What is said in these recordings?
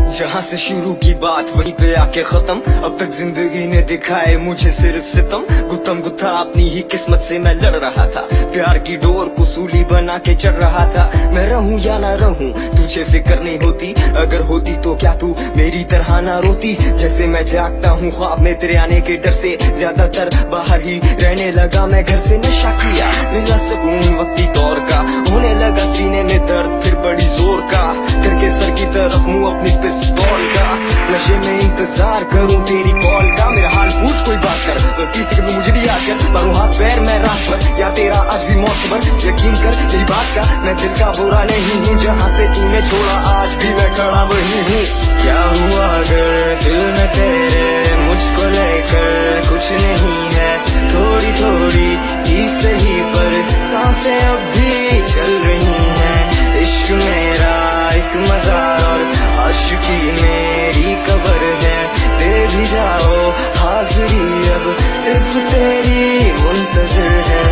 जहाँ से शुरू की बात वहीं पे आके खत्म। अब तक जिंदगी ने दिखाए मुझे सिर्फ सितम। गुत्थम गुत्था अपनी ही किस्मत से मैं लड़ रहा था। प्यार की डोर को सूली बना के चढ़ रहा था। मैं रहूं या ना रहूं तुझे फिक्र नहीं होती। अगर होती तो क्या तू मेरी तरह ना रोती। जैसे मैं जागता हूँ ख्वाब में तेरे आने के डर से, ज्यादातर बाहर ही रहने लगा मैं घर से। नशा किया मिला सुकून वक्ती तौर का, होने लगा सीने में दर्द फिर बड़ी जोर का। करके सर की तरफ मुँह अपनी पिस्तौल का, नशे में इंतजार करूं तेरी कॉल का। मेरा हाल पूछ कोई बात कर, गलती से कभी मुझे भी याद कर। मारूं हाथ पैर मैं रात भर या तेरा आज भी मौत खबर। यकीन कर मेरी बात का मैं दिल का बुरा नहीं हूँ। जहाँ से तूने छोड़ा आज भी मैं खड़ा वही हूँ। क्या हुआ अगर दिल में तेरे मुझको लेकर कुछ नहीं है। थोड़ी थोड़ी ही सही पर सांसें अब भी चल रही हैं। इश्क मेरा एक मजार और आशिकी मेरी कबर है। दे भी जाओ हाजिरी अब सिर्फ तेरी मुंतजर है।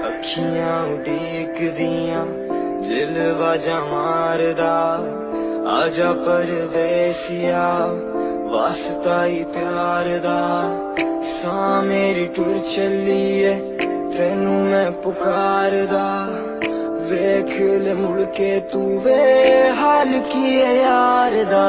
अखियां उड़ीक दिया दिल बाजा मारदा, आजा परदेसिया वास्ता ही प्यार दा। सां मेरी टुर चली है तेनू मैं पुकारदा। वेख ले मुड़ के तू वे हाल की है यार दा।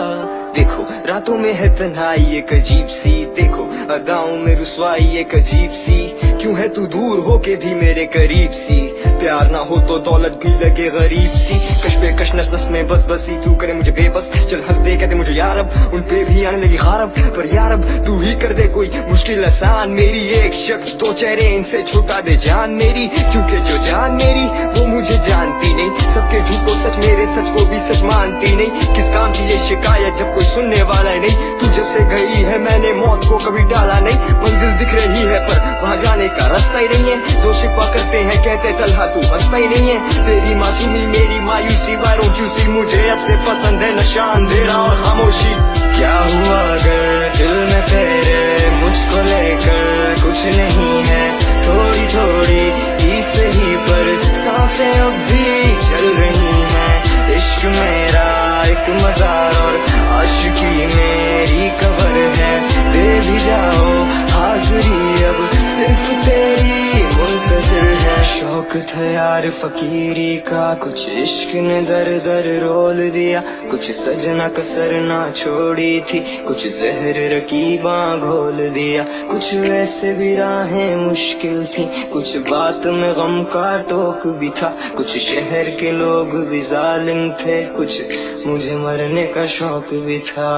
देखो रातों में है तन्हाई एक अजीब सी, देखो अदाओं में रुसवाई एक अजीब सी। क्यों है तू दूर होके भी मेरे करीब सी। प्यार ना हो तो दौलत भी लगे गरीब सी। कश पे कश नस नस में बस बसी तू करे मुझे बेबस। चल हंस दे कहते मुझे यार अब उन पे भी आने लगी खारब। पर यार अब तू ही कर दे कोई मुश्किल आसान मेरी। एक शख्स दो चेहरे इनसे छुटा दे जान मेरी। क्योंकि जो जान मेरी वो मुझे जानती नहीं। सबके झूठ को सच मेरे सच को भी सच मानती नहीं। किस काम की ये शिकायत जब कोई सुनने वाला नहीं। तू जब से गई है मैंने मौत को कभी टाला नहीं। मंजिल दिख रही है पर वहाँ जाने का रास्ता ही नहीं है। दो शिकवा करते हैं कहते तलहा तू हंसता ही नहीं है। तेरी मासूमी मेरी मायूसी वायरों चूसी। मुझे अब से पसंद है नशा अंधेरा और खामोशी। क्या हुआ अगर दिल में तेरे मुझको लेकर कुछ नहीं है। थोड़ी थोड़ी ही सही पर सांसें अब भी चल रही हैं। इश्क मेरा एक मजार और आशिकी मेरी कबर है। दे भी जाओ हाजिरी अब सिर्फ तेरी मुंतजर है। शौक था यार फकीरी का कुछ इश्क ने दर दर रोल दिया। कुछ सजना कसर ना छोड़ी थी, कुछ जहर रकीबां घोल दिया। कुछ वैसे भी राहें मुश्किल थी, कुछ बात में गम का टोक भी था। कुछ शहर के लोग भी जालिम थे, कुछ मुझे मरने का शौक भी था।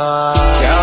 क्या